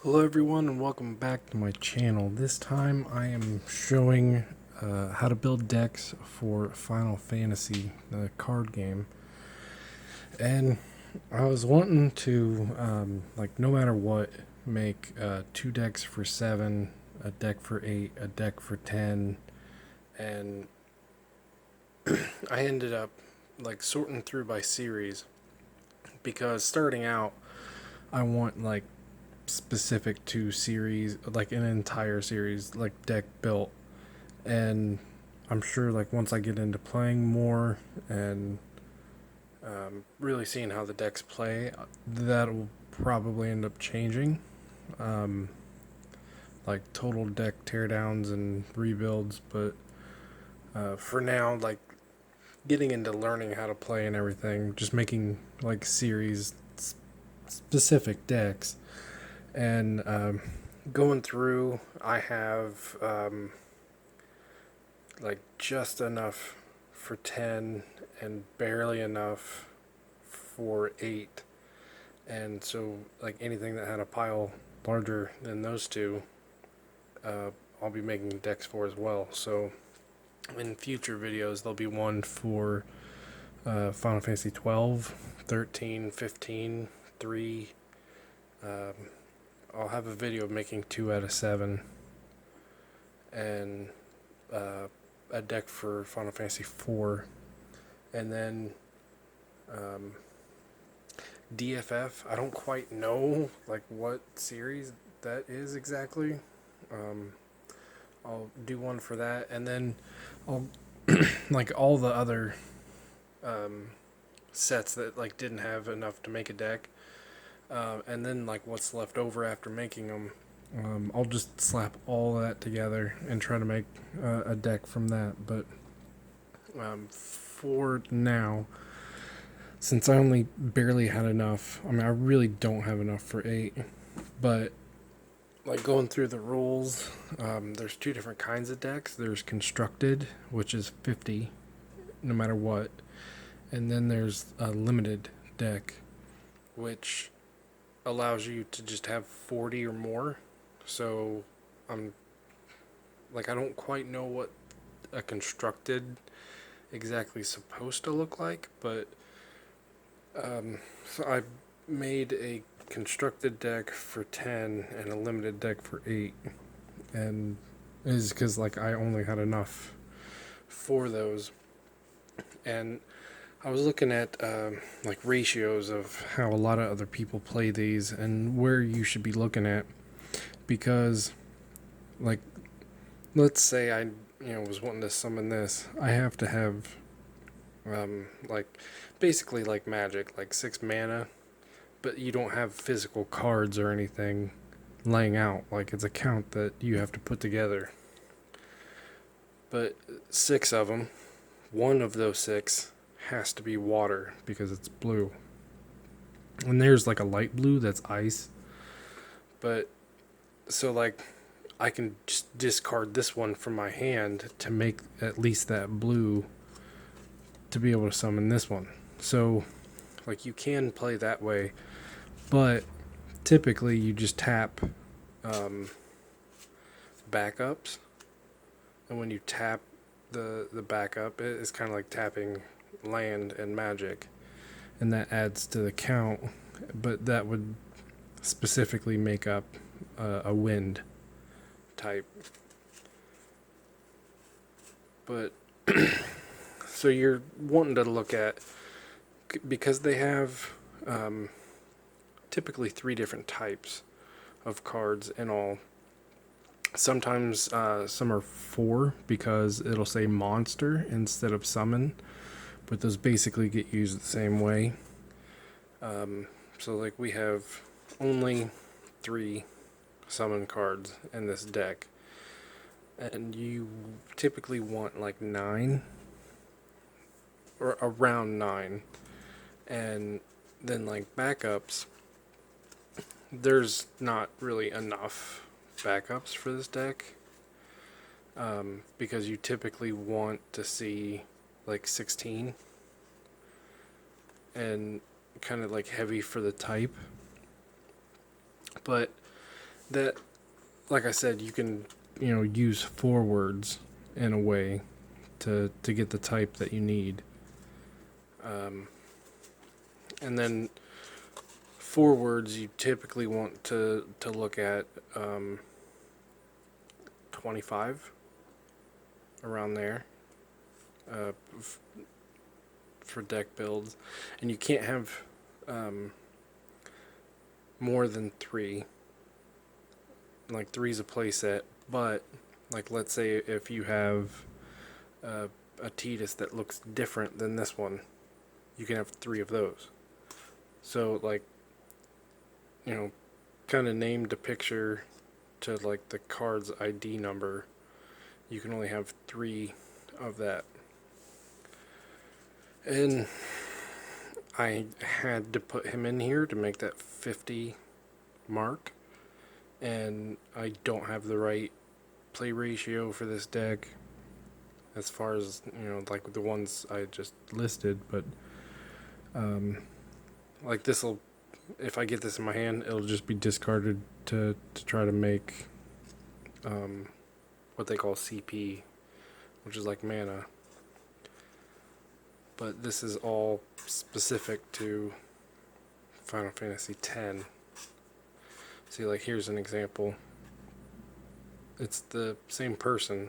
Hello everyone and welcome back to my channel. This time I am showing how to build decks for Final Fantasy, the card game. And I was wanting to, no matter what, make 2 decks for 7, a deck for 8, a deck for 10, and I ended up sorting through by series because starting out I want specific to series, like an entire series, like deck built. And I'm sure once I get into playing more and really seeing how the decks play, that'll probably end up changing. Um, like total deck teardowns and rebuilds, but for now, getting into learning how to play and everything, just making series specific decks and going through, I have just enough for 10 and barely enough for 8. And so, anything that had a pile larger than those two, I'll be making decks for as well. So, in future videos, there'll be one for Final Fantasy 12, 13, 15, 3. I'll have a video of making 2 out of 7. And a deck for Final Fantasy 4, and then DFF. I don't quite know what series that is exactly. I'll do one for that, and then I'll all the other sets that didn't have enough to make a deck, and then what's left over after making them. I'll just slap all that together and try to make a deck from that. But for now, since I only barely had enough, I really don't have enough for 8. But going through the rules, there's 2 different kinds of decks. There's constructed, which is 50, no matter what. And then there's a limited deck, which allows you to just have 40 or more. So I don't quite know what a constructed exactly supposed to look like, but so I made a constructed deck for 10 and a limited deck for 8, and it is because I only had enough for those. And I was looking at ratios of how a lot of other people play these and where you should be looking at, because let's say I was wanting to summon this, I have to have basically like magic, 6 mana, but you don't have physical cards or anything laying out. It's a count that you have to put together. But 6 of them, one of those 6 has to be water because it's blue. And there's a light blue that's ice. But so I can just discard this one from my hand to make at least that blue to be able to summon this one. So you can play that way, but typically you just tap backups, and when you tap the backup, it's kind of like tapping land and magic, and that adds to the count. But that would specifically make up a wind type. But so you're wanting to look at, because they have typically 3 different types of cards in all. Sometimes some are 4 because it'll say monster instead of summon, but those basically get used the same way. So we have only 3 summon cards in this deck, and you typically want 9 or around 9. And then backups, there's not really enough backups for this deck, because you typically want to see 16, and kind of heavy for the type. But that, like I said, you can, use forwards in a way to get the type that you need. And then forwards, you typically want to look at 25, around there, uh, f- for deck builds. And you can't have more than 3. Like 3's a playset, but like let's say if you have a Titus that looks different than this one, you can have 3 of those. So like, kind of named a picture to like the card's ID number, you can only have 3 of that. And I had to put him in here to make that 50 mark, and I don't have the right play ratio for this deck as far as, like the ones I just listed, but like this'll, if I get this in my hand, it'll just be discarded to try to make what they call CP, which is like mana. But this is all specific to Final Fantasy X. See, like here's an example. It's the same person,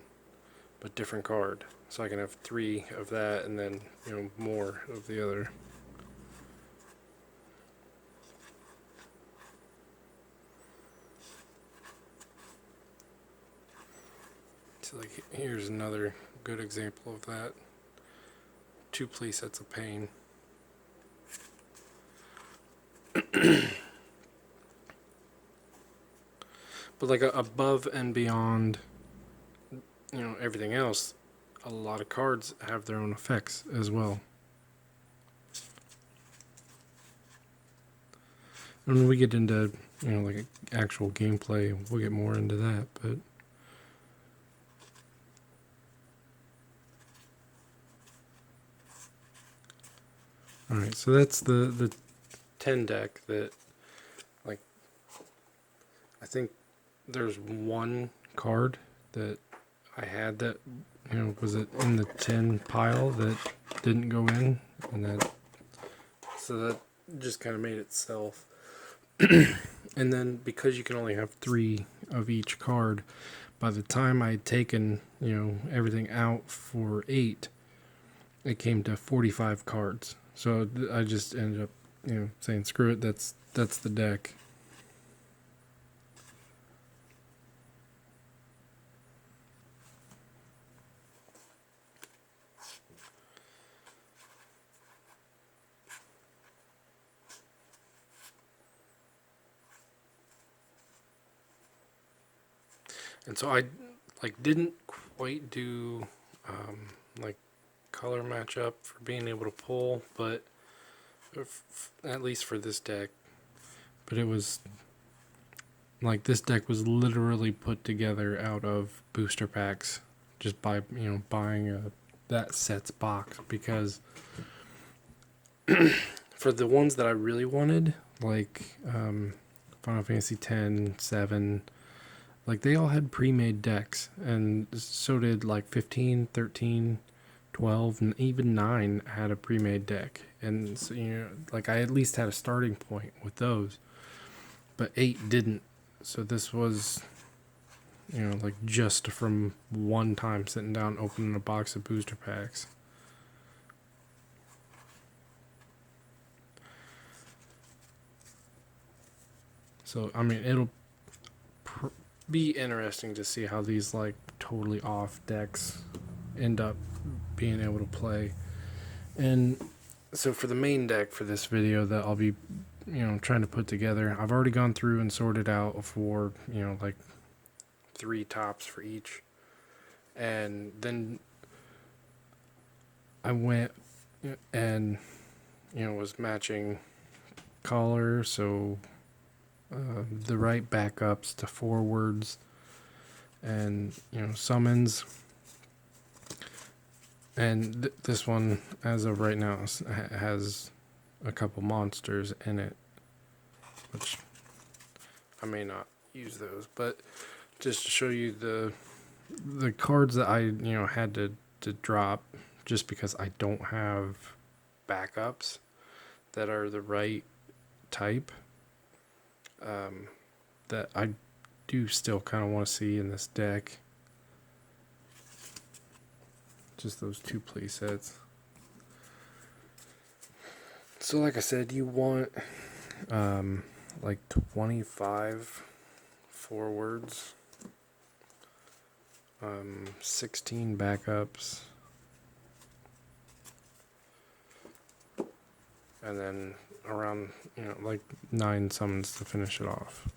but different card. So I can have 3 of that and then, more of the other. So like here's another good example of that. 2 play sets of pain. But like above and beyond, everything else, a lot of cards have their own effects as well. And when we get into, like actual gameplay, we'll get more into that, but alright, so that's the 10 deck that, like, I think there's one card that I had that, was it in the 10 pile that didn't go in, and so that just kind of made itself. And then because you can only have 3 of each card, by the time I'd taken, everything out for 8, it came to 45 cards. So I just ended up, saying screw it, that's the deck. And so I didn't quite do like color matchup for being able to pull, but at least for this deck. But it was like this deck was literally put together out of booster packs, just by buying that set's box, because for the ones that I really wanted, like Final Fantasy X, 7. Like, they all had pre-made decks, and so did, like, 15, 13, 12, and even 9 had a pre-made deck. And, so, like, I at least had a starting point with those. But 8 didn't. So this was, like, just from one time sitting down opening a box of booster packs. So, I mean, it'll be interesting to see how these like totally off decks end up being able to play. And so for the main deck for this video that I'll be trying to put together, I've already gone through and sorted out for like 3 tops for each, and then I went and was matching color, so the right backups to forwards, and summons. And this one, as of right now, has a couple monsters in it, which I may not use those. But just to show you the cards that I had to drop, just because I don't have backups that are the right type, that I do still kind of want to see in this deck. Just those 2 play sets. So like I said, you want like 25 forwards, 16 backups, and then around like 9 summons to finish it off.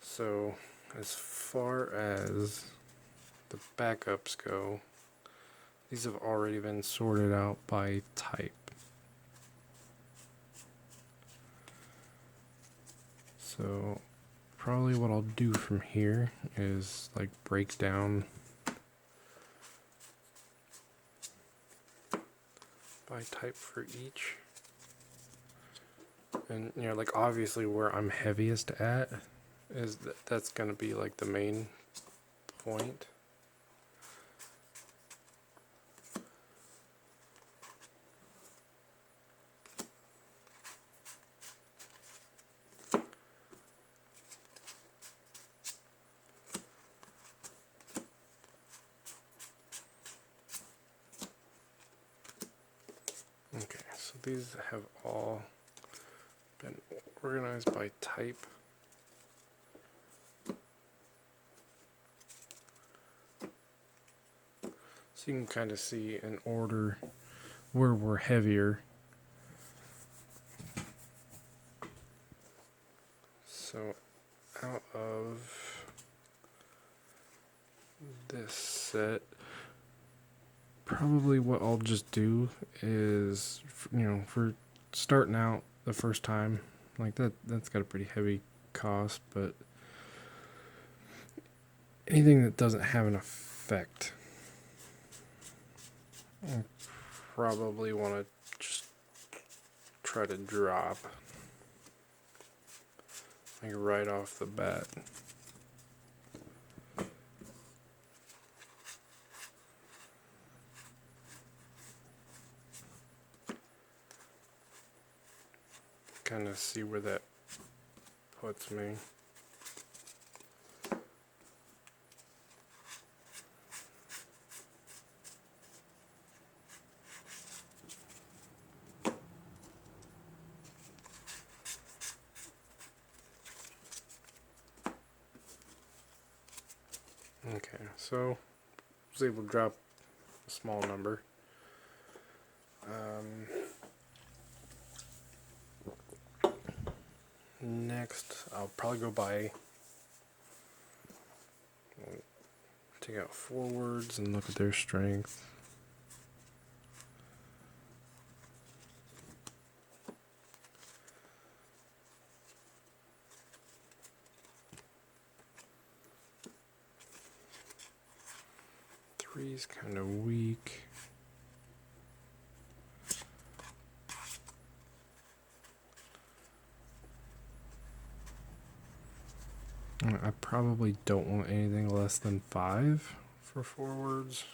So as far as the backups go, these have already been sorted out by type. So probably what I'll do from here is like break down by type for each. And like obviously where I'm heaviest at is that's going to be like the main point. Okay, so these have all been organized by type. So you can kind of see in order where we're heavier. So out of this set, probably what I'll just do is, for starting out the first time, like that's got a pretty heavy cost, but anything that doesn't have an effect, I probably want to just try to drop, like right off the bat. Kind of see where that puts me. Okay, so I was able to drop a small number. Next, I'll probably go by, take out forwards and look at their strength. Three's kind of weak. I probably don't want anything less than 5 for forwards.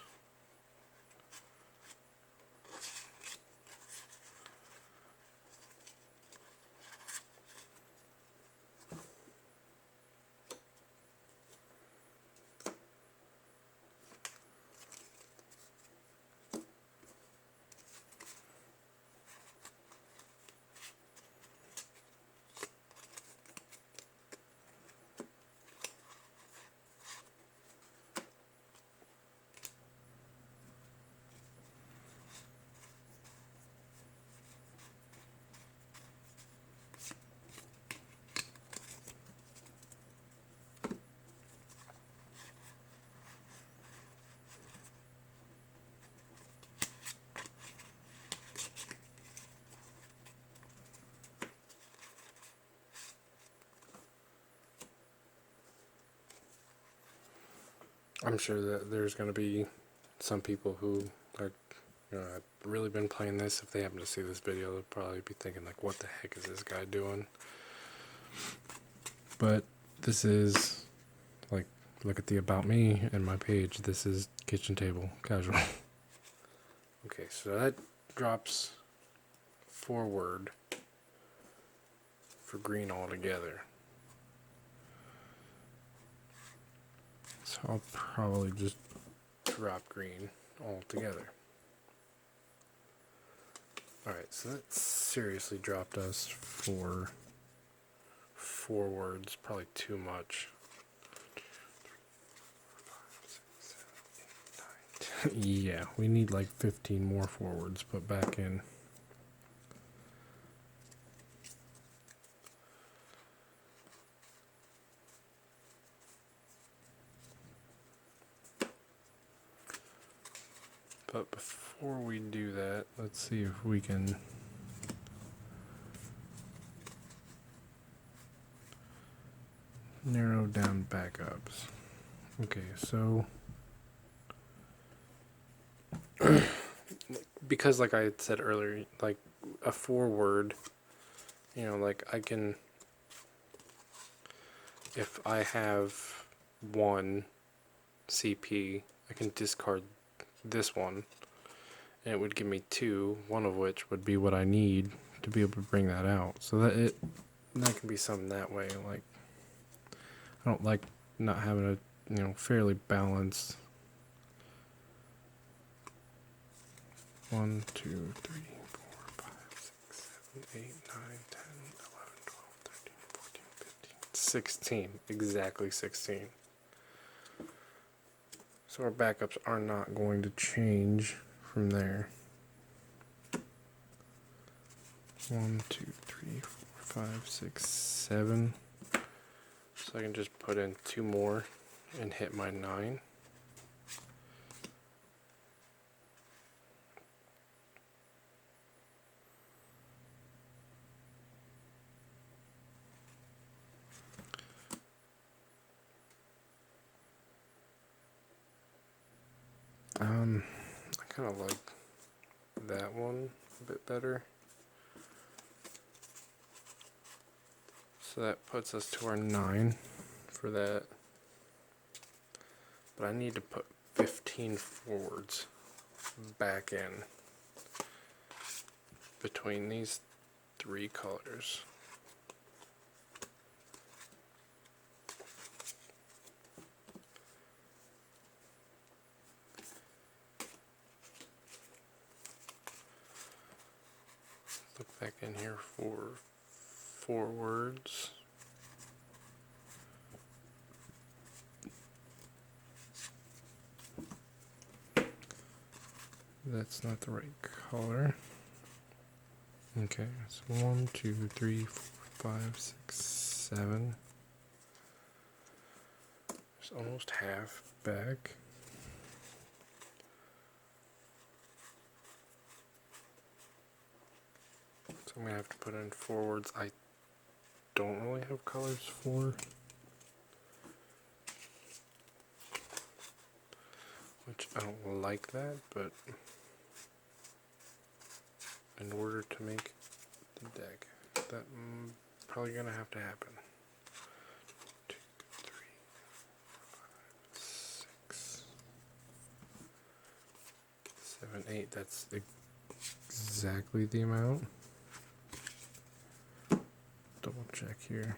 I'm sure that there's going to be some people who are, I've really been playing this. If they happen to see this video, they'll probably be thinking, like, what the heck is this guy doing? But this is, like, look at the About Me and my page. This is kitchen table casual. Okay, so that drops forward for green altogether. So I'll probably just drop green altogether. Alright, so that seriously dropped us for forwards, probably too much. Yeah, we need like 15 more forwards put back in. But before we do that, let's see if we can narrow down backups. Okay, so because like I had said earlier, like a forward, like I can, if I have one CP, I can discard this one and it would give me two, one of which would be what I need to be able to bring that out. So that can be something that way. Like, I don't like not having a fairly balanced 1, 2, 3, 4, 5, 6, 7, 8, 9, 10, 11, 12, 13, 14, 15, 16. Exactly 16. So our backups are not going to change from there. 1, 2, 3, 4, 5, 6, 7. So I can just put in 2 more and hit my 9. I kind of like that one a bit better. So that puts us to our 9 for that. But I need to put 15 forwards back in between these 3 colors. Look back in here for forwards. That's not the right color. Okay, so 1, 2, 3, 4, 5, 6, 7. It's almost half back. So I'm gonna have to put in forwards I don't really have colors for, which I don't like that, but in order to make the deck, that probably gonna have to happen. 2, 3, 4, 5, 6, 7, 8. That's exactly the amount. Double check here.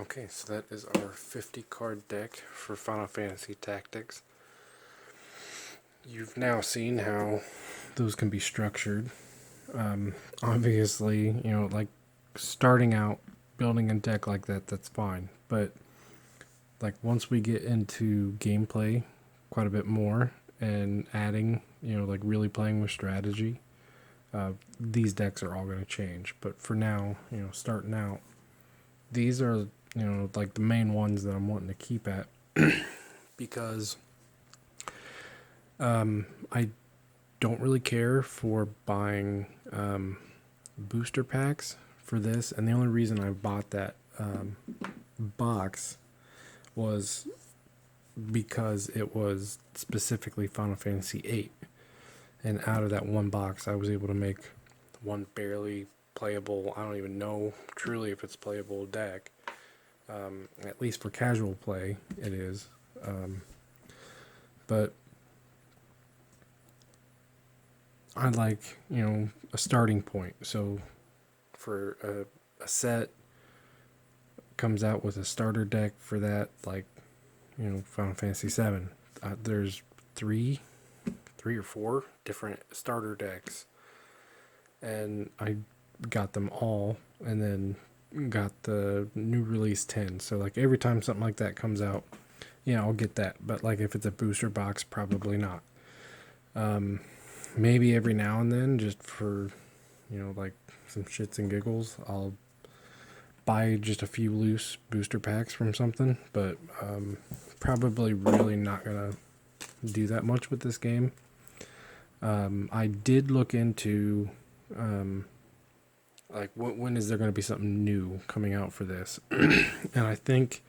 Okay, so that is our 50 card deck for Final Fantasy Tactics. You've now seen how those can be structured. Obviously, like starting out building a deck like that, that's fine. But like once we get into gameplay quite a bit more and adding, like really playing with strategy, these decks are all going to change. But for now, starting out, these are, like the main ones that I'm wanting to keep at because I don't really care for buying booster packs for this. And the only reason I bought that box was because it was specifically Final Fantasy VIII. And out of that one box, I was able to make one barely playable, I don't even know truly if it's playable deck. At least for casual play, it is. But I like, a starting point. So for a set comes out with a starter deck for that, like, Final Fantasy VII. There's three or four different starter decks, and I got them all, and then got the new release 10. So like every time something like that comes out, I'll get that. But like if it's a booster box, probably not. Maybe every now and then, just for like some shits and giggles, I'll buy just a few loose booster packs from something. But probably really not gonna do that much with this game. I did look into like when is there going to be something new coming out for this, and I think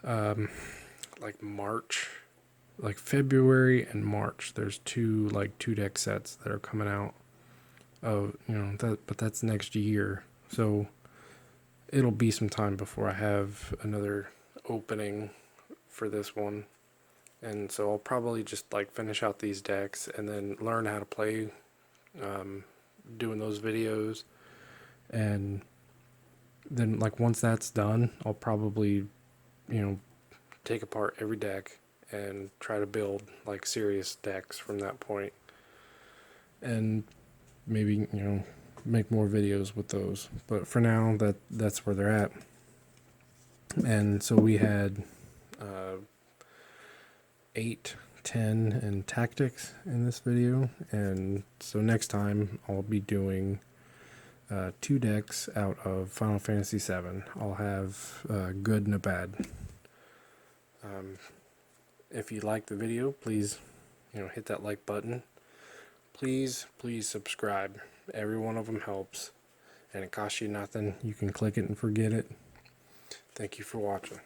like March, like February and March, there's two deck sets that are coming out. Oh, but that's next year, so it'll be some time before I have another opening for this one. And so I'll probably just like finish out these decks and then learn how to play, doing those videos. And then like once that's done, I'll probably, take apart every deck and try to build like serious decks from that point. And maybe, make more videos with those. But for now, that's where they're at. And so we had 8, 10, and tactics in this video. And so next time I'll be doing 2 decks out of Final Fantasy VII. I'll have a good and a bad. If you like the video, please, hit that like button. Please subscribe. Every one of them helps, and it costs you nothing. You can click it and forget it. Thank you for watching.